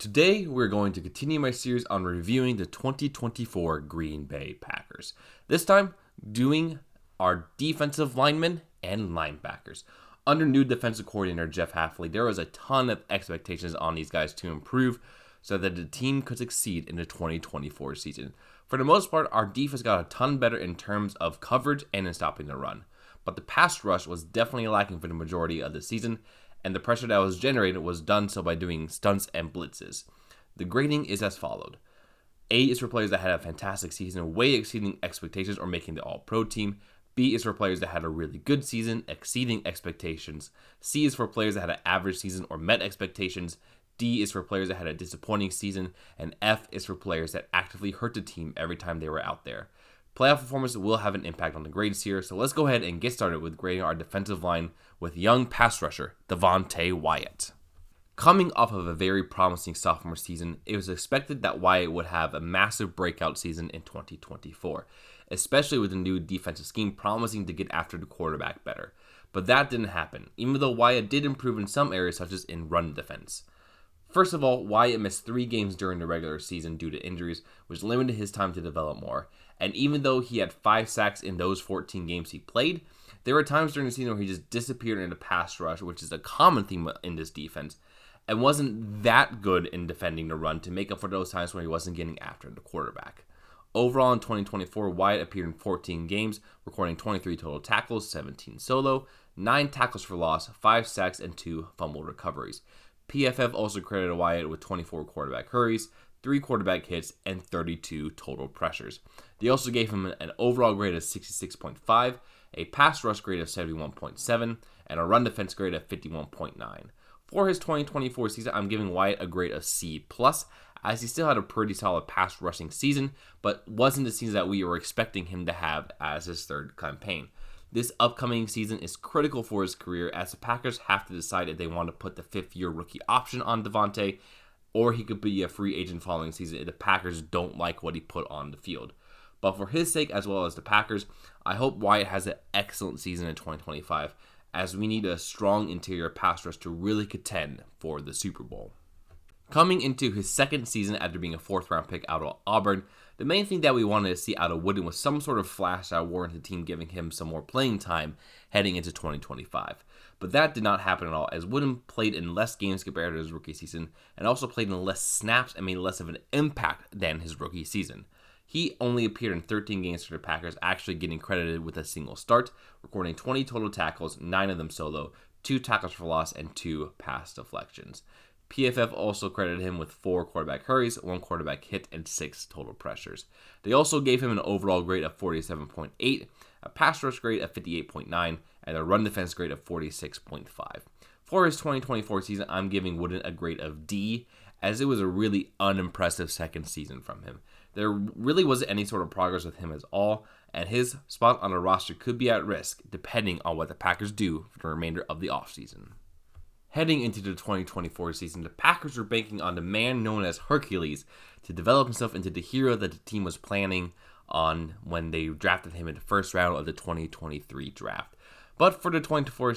Today, we're going to continue my series on reviewing the 2024 Green Bay Packers. This time, doing our defensive linemen and linebackers. Under new defensive coordinator Jeff Hafley, there was a ton of expectations on these guys to improve so that the team could succeed in the 2024 season. For the most part, our defense got a ton better in terms of coverage and in stopping the run. But the pass rush was definitely lacking for the majority of the season, and the pressure that was generated was done so by doing stunts and blitzes. The grading is as followed. A is for players that had a fantastic season, way exceeding expectations or making the All-Pro team. B is for players that had a really good season, exceeding expectations. C is for players that had an average season or met expectations. D is for players that had a disappointing season. And F is for players that actively hurt the team every time they were out there. Playoff performance will have an impact on the grades here, so let's go ahead and get started with grading our defensive line with young pass rusher Devonte Wyatt. Coming off of a very promising sophomore season, it was expected that Wyatt would have a massive breakout season in 2024, especially with the new defensive scheme promising to get after the quarterback better. But that didn't happen, even though Wyatt did improve in some areas such as in run defense. First of all, Wyatt missed 3 games during the regular season due to injuries, which limited his time to develop more. And even though he had 5 sacks in those 14 games he played, there were times during the season where he just disappeared in the pass rush, which is a common theme in this defense, and wasn't that good in defending the run to make up for those times when he wasn't getting after the quarterback. Overall in 2024, Wyatt appeared in 14 games, recording 23 total tackles, 17 solo, 9 tackles for loss, 5 sacks, and 2 fumble recoveries. PFF also credited Wyatt with 24 quarterback hurries, 3 quarterback hits, and 32 total pressures. They also gave him an overall grade of 66.5, a pass rush grade of 71.7, and a run defense grade of 51.9. For his 2024 season, I'm giving Wyatt a grade of C+, as he still had a pretty solid pass rushing season, but wasn't the season that we were expecting him to have as his third campaign. This upcoming season is critical for his career, as the Packers have to decide if they want to put the 5th-year rookie option on Devonte, or he could be a free agent following season if the Packers don't like what he put on the field. But for his sake, as well as the Packers, I hope Wyatt has an excellent season in 2025, as we need a strong interior pass rush to really contend for the Super Bowl. Coming into his second season after being a 4th-round pick out of Auburn, the main thing that we wanted to see out of Wooden was some sort of flash that warranted the team giving him some more playing time heading into 2025. But that did not happen at all, as Wooden played in less games compared to his rookie season, and also played in less snaps and made less of an impact than his rookie season. He only appeared in 13 games for the Packers, actually getting credited with a single start, recording 20 total tackles, 9 of them solo, 2 tackles for loss, and 2 pass deflections. PFF also credited him with 4 quarterback hurries, 1 quarterback hit, and 6 total pressures. They also gave him an overall grade of 47.8, a pass rush grade of 58.9, and a run defense grade of 46.5. For his 2024 season, I'm giving Wooden a grade of D, as it was a really unimpressive second season from him. There really wasn't any sort of progress with him at all, and his spot on the roster could be at risk, depending on what the Packers do for the remainder of the offseason. Heading into the 2024 season, the Packers were banking on the man known as Hercules to develop himself into the hero that the team was planning on when they drafted him in the first round of the 2023 draft. But for the 2024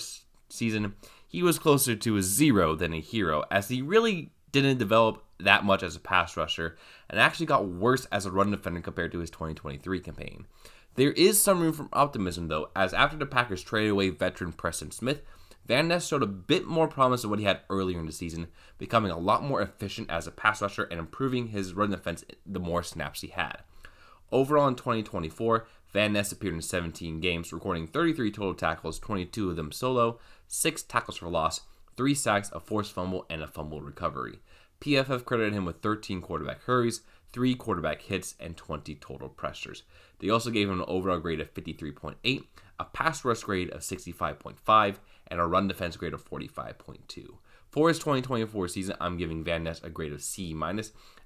season, he was closer to a 0 than a hero, as he really didn't develop that much as a pass rusher and actually got worse as a run defender compared to his 2023 campaign. There is some room for optimism, though, as after the Packers traded away veteran Preston Smith, Van Ness showed a bit more promise than what he had earlier in the season, becoming a lot more efficient as a pass rusher and improving his run defense the more snaps he had. Overall in 2024, Van Ness appeared in 17 games, recording 33 total tackles, 22 of them solo, 6 tackles for loss, 3 sacks, a forced fumble, and a fumble recovery. PFF credited him with 13 quarterback hurries, 3 quarterback hits, and 20 total pressures. They also gave him an overall grade of 53.8, a pass rush grade of 65.5, and a run defense grade of 45.2. For his 2024 season, I'm giving Van Ness a grade of C-,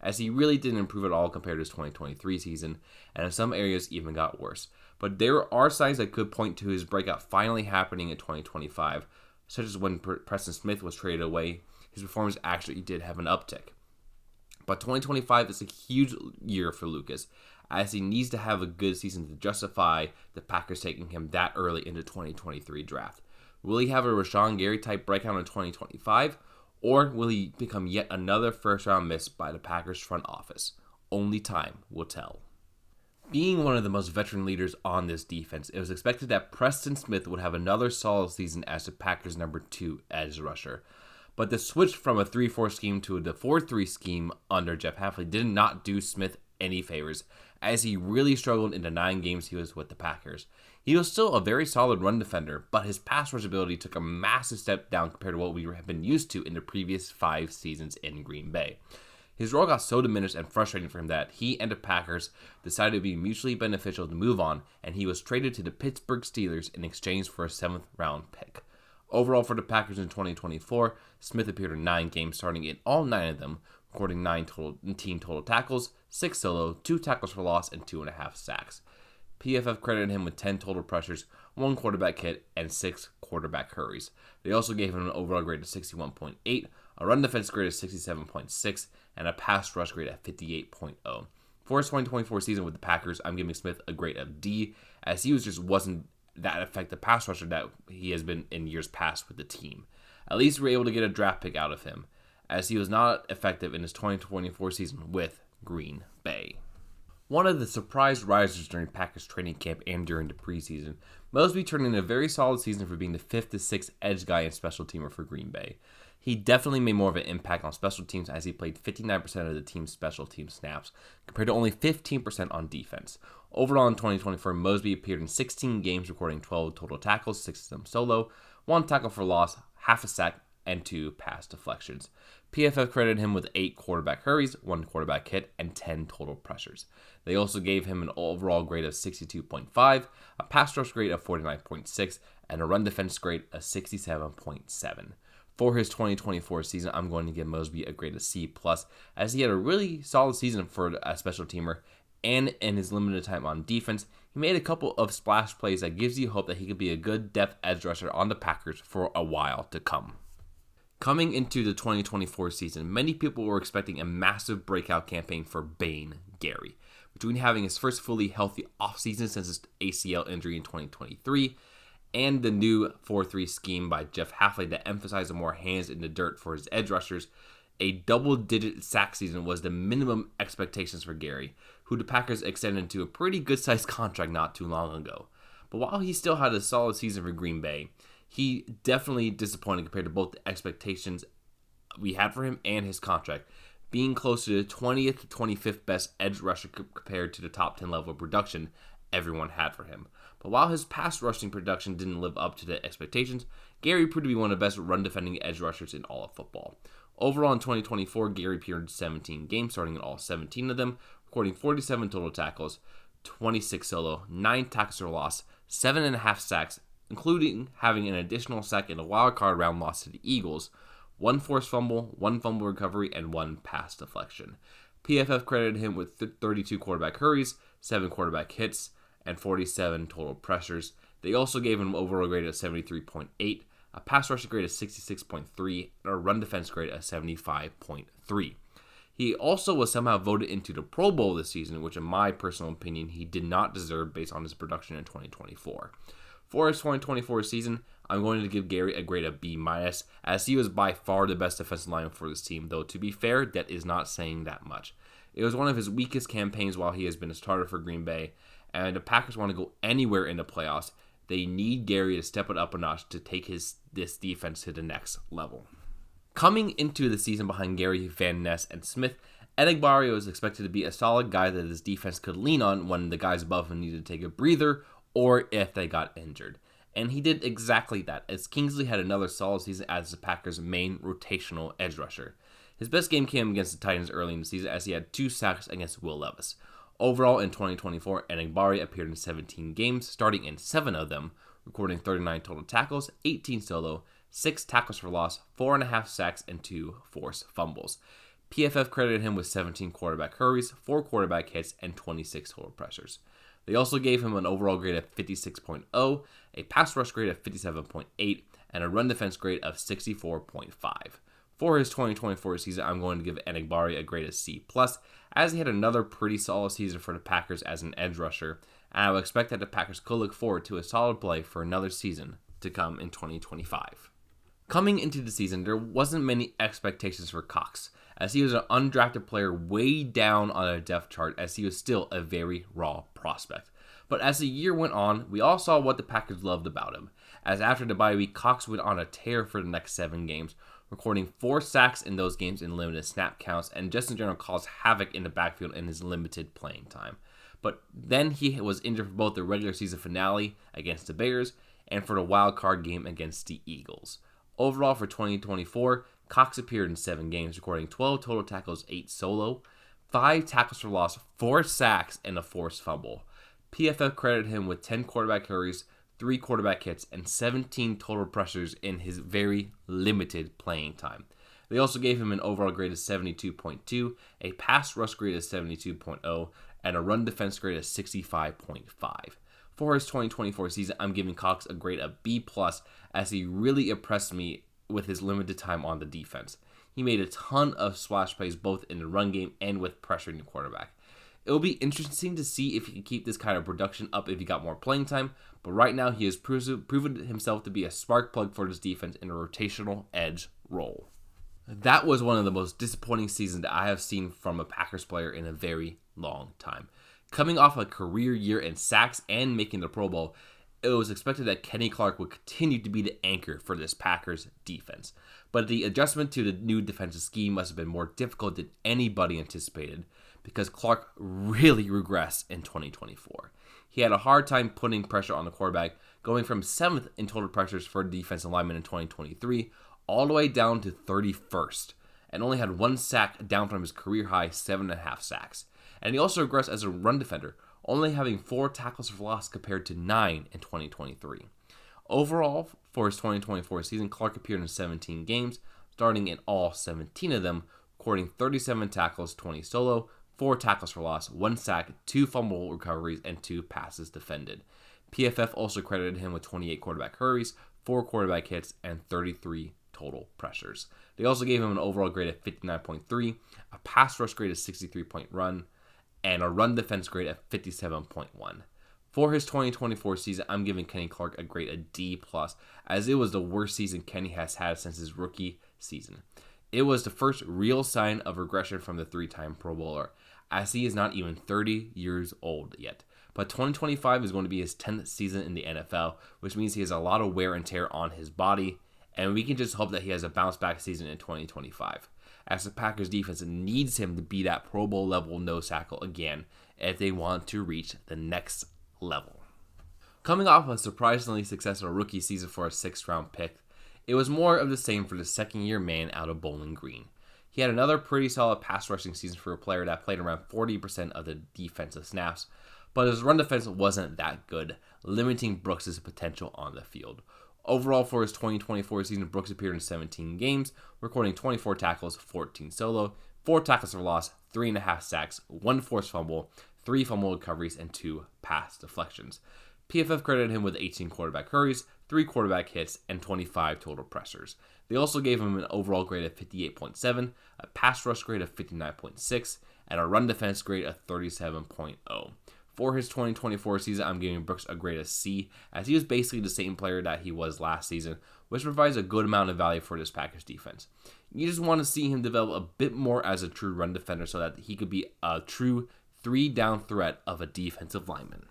as he really didn't improve at all compared to his 2023 season, and in some areas even got worse. But there are signs that could point to his breakout finally happening in 2025, such as when Preston Smith was traded away, his performance actually did have an uptick. But 2025 is a huge year for Lucas, as he needs to have a good season to justify the Packers taking him that early into 2023 draft. Will he have a Rashawn Gary type breakout in 2025, Or will he become yet another first-round miss by the Packers front office? Only time will tell. Being one of the most veteran leaders on this defense, it was expected that Preston Smith would have another solid season as the Packers' number 2 edge rusher. But the switch from a 3-4 scheme to the 4-3 scheme under Jeff Hafley did not do Smith any favors, as he really struggled in the 9 games he was with the Packers. He was still a very solid run defender, but his pass rush ability took a massive step down compared to what we have been used to in the previous 5 seasons in Green Bay. His role got so diminished and frustrating for him that he and the Packers decided it would be mutually beneficial to move on, and he was traded to the Pittsburgh Steelers in exchange for a 7th round pick. Overall for the Packers in 2024, Smith appeared in 9 games, starting in all 9 of them, recording 9 team total tackles, 6 solo, 2 tackles for loss, and 2.5 sacks. PFF credited him with 10 total pressures, 1 quarterback hit, and 6 quarterback hurries. They also gave him an overall grade of 61.8, a run defense grade of 67.6, and a pass rush grade of 58.0. For his 2024 season with the Packers, I'm giving Smith a grade of D, as he wasn't that effective pass rusher that he has been in years past with the team. At least we were able to get a draft pick out of him, as he was not effective in his 2024 season with Green Bay. One of the surprise risers during Packers training camp and during the preseason, Mosby turned in a very solid season for being the 5th to 6th edge guy and special teamer for Green Bay. He definitely made more of an impact on special teams as he played 59% of the team's special team snaps, compared to only 15% on defense. Overall in 2024, Mosby appeared in 16 games, recording 12 total tackles, 6 of them solo, 1 tackle for loss, half a sack, and 2 pass deflections. PFF credited him with 8 quarterback hurries, 1 quarterback hit, and 10 total pressures. They also gave him an overall grade of 62.5, a pass rush grade of 49.6, and a run defense grade of 67.7. For his 2024 season, I'm going to give Mosby a grade of C+, as he had a really solid season for a special teamer, and in his limited time on defense, he made a couple of splash plays that gives you hope that he could be a good depth edge rusher on the Packers for a while to come. Coming into the 2024 season, many people were expecting a massive breakout campaign for Bane Gary. Between having his first fully healthy offseason since his ACL injury in 2023 and the new 4-3 scheme by Jeff Hafley that emphasized more hands in the dirt for his edge rushers, a double-digit sack season was the minimum expectations for Gary, who the Packers extended to a pretty good-sized contract not too long ago. But while he still had a solid season for Green Bay, he definitely disappointed compared to both the expectations we had for him and his contract, being close to the 20th to 25th best edge rusher compared to the top 10 level of production everyone had for him. But while his pass rushing production didn't live up to the expectations, Gary proved to be one of the best run defending edge rushers in all of football. Overall in 2024, Gary appeared in 17 games, starting in all 17 of them, recording 47 total tackles, 26 solo, 9 tackles for loss, 7.5 sacks, including having an additional sack in a wildcard round loss to the Eagles, 1 forced fumble, 1 fumble recovery, and 1 pass deflection. PFF credited him with 32 quarterback hurries, 7 quarterback hits, and 47 total pressures. They also gave him an overall grade of 73.8, a pass rush grade of 66.3, and a run defense grade of 75.3. He also was somehow voted into the Pro Bowl this season, which in my personal opinion he did not deserve based on his production in 2024. For his 2024 season, I'm going to give Gary a grade of B-, as he was by far the best defensive lineman for this team, though to be fair, that is not saying that much. It was one of his weakest campaigns while he has been a starter for Green Bay, and the Packers want to go anywhere in the playoffs. They need Gary to step it up a notch to take this defense to the next level. Coming into the season behind Gary, Van Ness, and Smith, Enagbare was expected to be a solid guy that his defense could lean on when the guys above him needed to take a breather or if they got injured. And he did exactly that, as Kingsley had another solid season as the Packers' main rotational edge rusher. His best game came against the Titans early in the season as he had 2 sacks against Will Levis. Overall, in 2024, Enagbare appeared in 17 games, starting in 7 of them, recording 39 total tackles, 18 solo, 6 tackles for loss, 4.5 sacks, and 2 forced fumbles. PFF credited him with 17 quarterback hurries, 4 quarterback hits, and 26 total pressures. They also gave him an overall grade of 56.0, a pass rush grade of 57.8, and a run defense grade of 64.5. For his 2024 season, I'm going to give Enagbare a grade of C+, as he had another pretty solid season for the Packers as an edge rusher, and I would expect that the Packers could look forward to a solid play for another season to come in 2025. Coming into the season, there wasn't many expectations for Cox, as he was an undrafted player way down on a depth chart, as he was still a very raw prospect. But as the year went on, we all saw what the Packers loved about him, as after the bye week, Cox went on a tear for the next 7 games, recording 4 sacks in those games in limited snap counts, and just in general caused havoc in the backfield in his limited playing time. But then he was injured for both the regular season finale against the Bears and for the wild card game against the Eagles. Overall for 2024, Cox appeared in 7 games, recording 12 total tackles, 8 solo, 5 tackles for loss, 4 sacks, and a forced fumble. PFF credited him with 10 quarterback hurries, 3 quarterback hits, and 17 total pressures in his very limited playing time. They also gave him an overall grade of 72.2, a pass rush grade of 72.0, and a run defense grade of 65.5. For his 2024 season, I'm giving Cox a grade of B+, as he really impressed me with his limited time on the defense. He made a ton of splash plays both in the run game and with pressuring the quarterback. It will be interesting to see if he can keep this kind of production up if he got more playing time, but right now he has proven himself to be a spark plug for this defense in a rotational edge role. That was one of the most disappointing seasons that I have seen from a Packers player in a very long time. Coming off a career year in sacks and making the Pro Bowl, it was expected that Kenny Clark would continue to be the anchor for this Packers defense. But the adjustment to the new defensive scheme must have been more difficult than anybody anticipated, because Clark really regressed in 2024. He had a hard time putting pressure on the quarterback, going from 7th in total pressures for defensive linemen in 2023 all the way down to 31st, and only had 1 sack, down from his career high 7.5 sacks. And he also regressed as a run defender, only having 4 tackles for loss compared to 9 in 2023. Overall, for his 2024 season, Clark appeared in 17 games, starting in all 17 of them, recording 37 tackles, 20 solo, 4 tackles for loss, 1 sack, 2 fumble recoveries, and 2 passes defended. PFF also credited him with 28 quarterback hurries, 4 quarterback hits, and 33 total pressures. They also gave him an overall grade of 59.3, a pass rush grade of 63.1, and a run defense grade of 57.1. For his 2024 season, I'm giving Kenny Clark a grade of D+, as it was the worst season Kenny has had since his rookie season. It was the first real sign of regression from the 3-time Pro Bowler, as he is not even 30 years old yet. But 2025 is going to be his 10th season in the NFL, which means he has a lot of wear and tear on his body, and we can just hope that he has a bounce-back season in 2025, as the Packers defense needs him to be that Pro Bowl level nose tackle again if they want to reach the next level. Coming off a surprisingly successful rookie season for a 6th-round pick, it was more of the same for the second-year man out of Bowling Green. He had another pretty solid pass rushing season for a player that played around 40% of the defensive snaps, but his run defense wasn't that good, limiting Brooks' potential on the field. Overall, for his 2024 season, Brooks appeared in 17 games, recording 24 tackles, 14 solo, 4 tackles for loss, 3.5 sacks, 1 forced fumble, 3 fumble recoveries, and 2 pass deflections. PFF credited him with 18 quarterback hurries, 3 quarterback hits, and 25 total pressures. They also gave him an overall grade of 58.7, a pass rush grade of 59.6, and a run defense grade of 37.0. For his 2024 season, I'm giving Brooks a grade of C, as he was basically the same player that he was last season, which provides a good amount of value for this Packers defense. You just want to see him develop a bit more as a true run defender so that he could be a true 3-down threat of a defensive lineman.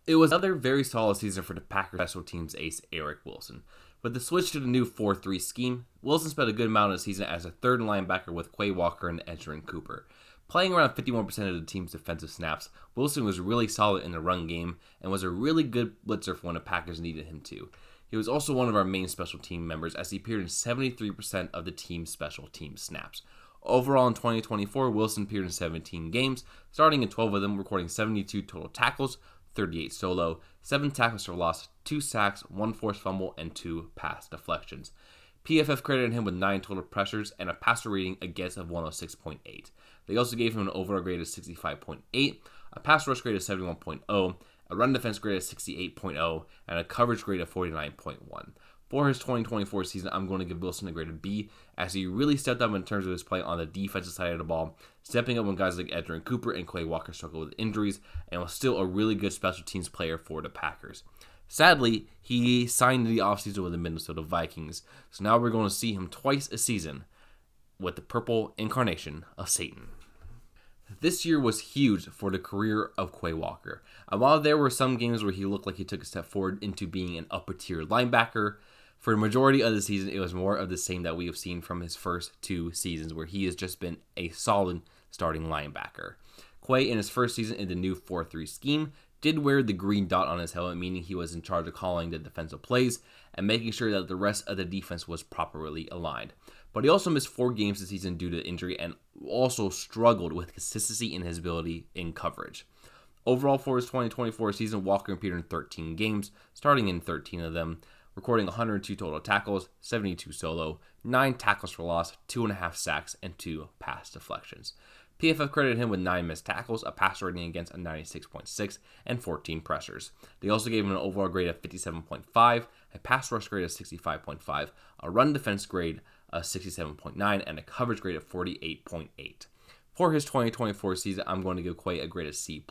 It was another very solid season for the Packers special teams ace Eric Wilson. With the switch to the new 4-3 scheme, Wilson spent a good amount of the season as a 3rd linebacker with Quay Walker and Edgerrin Cooper. Playing around 51% of the team's defensive snaps, Wilson was really solid in the run game and was a really good blitzer for when the Packers needed him to. He was also one of our main special team members, as he appeared in 73% of the team's special team snaps. Overall in 2024, Wilson appeared in 17 games, starting in 12 of them, recording 72 total tackles, 38 solo, 7 tackles for loss, 2 sacks, 1 forced fumble, and 2 pass deflections. PFF credited him with 9 total pressures and a passer rating against of 106.8. They also gave him an overall grade of 65.8, a pass rush grade of 71.0, a run defense grade of 68.0, and a coverage grade of 49.1. For his 2024 season, I'm going to give Wilson a grade of B, as he really stepped up in terms of his play on the defensive side of the ball, stepping up when guys like Edgerrin Cooper and Quay Walker struggled with injuries, and was still a really good special teams player for the Packers. Sadly, he signed the offseason with the Minnesota Vikings, so now we're going to see him twice a season with the purple incarnation of Satan. This year was huge for the career of Quay Walker. And while there were some games where he looked like he took a step forward into being an upper-tier linebacker, for the majority of the season, it was more of the same that we have seen from his first 2 seasons, where he has just been a solid starting linebacker. Quay, in his first season in the new 4-3 scheme, did wear the green dot on his helmet, meaning he was in charge of calling the defensive plays and making sure that the rest of the defense was properly aligned. But he also missed 4 games this season due to injury and also struggled with consistency in his ability in coverage. Overall, for his 2024 season, Walker appeared in 13 games, starting in 13 of them, recording 102 total tackles, 72 solo, 9 tackles for loss, 2.5 sacks, and 2 pass deflections. PFF credited him with 9 missed tackles, a passer rating against a 96.6, and 14 pressures. They also gave him an overall grade of 57.5, a pass rush grade of 65.5, a run defense grade of 67.9, and a coverage grade of 48.8. For his 2024 season, I'm going to give Quay a grade of C+,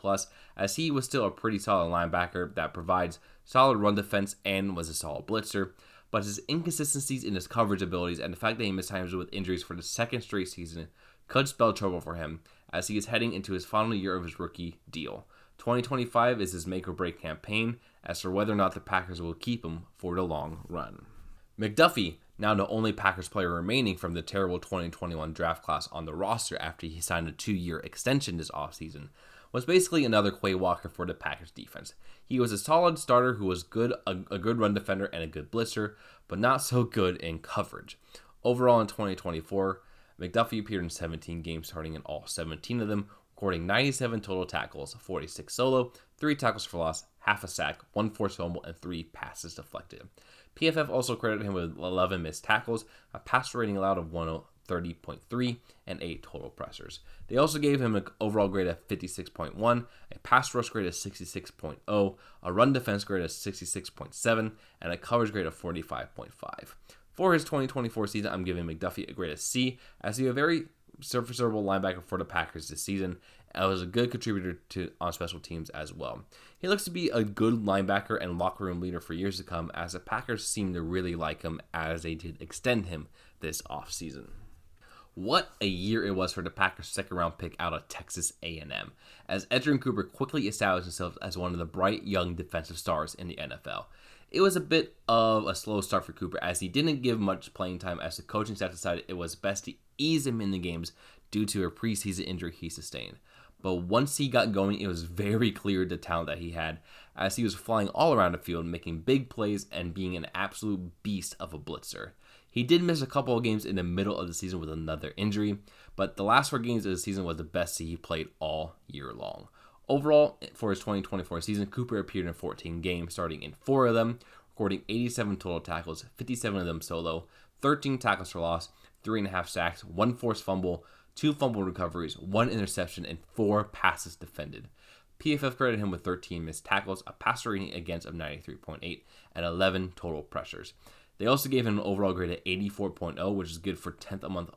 as he was still a pretty solid linebacker that provides solid run defense and was a solid blitzer, but his inconsistencies in his coverage abilities and the fact that he missed times with injuries for the second straight season could spell trouble for him as he is heading into his final year of his rookie deal. 2025 is his make or break campaign as for whether or not the Packers will keep him for the long run. McDuffie, now the only Packers player remaining from the terrible 2021 draft class on the roster after he signed a 2-year extension this offseason, was basically another Quay Walker for the Packers defense. He was a solid starter who was a good run defender and a good blitzer, but not so good in coverage. Overall in 2024, McDuffie appeared in 17 games, starting in all 17 of them, recording 97 total tackles, 46 solo, 3 tackles for loss, half a sack, 1 forced fumble, and 3 passes deflected. PFF also credited him with 11 missed tackles, a passer rating allowed of 130.3, and 8 total pressures. They also gave him an overall grade of 56.1, a pass rush grade of 66.0, a run defense grade of 66.7, and a coverage grade of 45.5. For his 2024 season, I'm giving McDuffie a grade of C, as he was a very serviceable linebacker for the Packers this season, and was a good contributor on special teams as well. He looks to be a good linebacker and locker room leader for years to come, as the Packers seem to really like him as they did extend him this offseason. What a year it was for the Packers' second-round pick out of Texas A&M, as Edgerrin Cooper quickly established himself as one of the bright young defensive stars in the NFL. It was a bit of a slow start for Cooper, as he didn't give much playing time, as the coaching staff decided it was best to ease him in the games due to a preseason injury he sustained. But once he got going, it was very clear the talent that he had, as he was flying all around the field, making big plays and being an absolute beast of a blitzer. He did miss a couple of games in the middle of the season with another injury, but the last 4 games of the season was the best he played all year long. Overall, for his 2024 season, Cooper appeared in 14 games, starting in 4 of them, recording 87 total tackles, 57 of them solo, 13 tackles for loss, 3.5 sacks, 1 forced fumble, 2 fumble recoveries, 1 interception, and 4 passes defended. PFF credited him with 13 missed tackles, a passer rating against of 93.8, and 11 total pressures. They also gave him an overall grade of 84.0, which is good for 10th among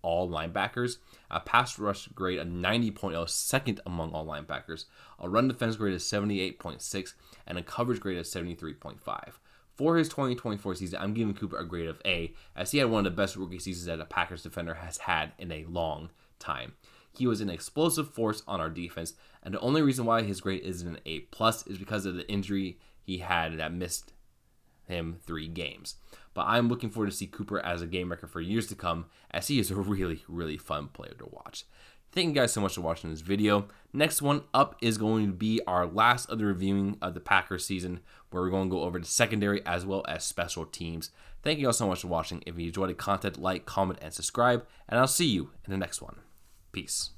all linebackers, a pass rush grade of 90.0, second among all linebackers, a run defense grade of 78.6, and a coverage grade of 73.5. For his 2024 season, I'm giving Cooper a grade of A, as he had one of the best rookie seasons that a Packers defender has had in a long time. He was an explosive force on our defense, and the only reason why his grade isn't an A+ is because of the injury he had that missed him 3 games. But I'm looking forward to see Cooper as a game wrecker for years to come, as he is a really, really fun player to watch. Thank you guys so much for watching this video. Next one up is going to be our last of the reviewing of the Packers season, where we're going to go over the secondary as well as special teams. Thank you all so much for watching. If you enjoyed the content, like, comment, and subscribe, and I'll see you in the next one. Peace.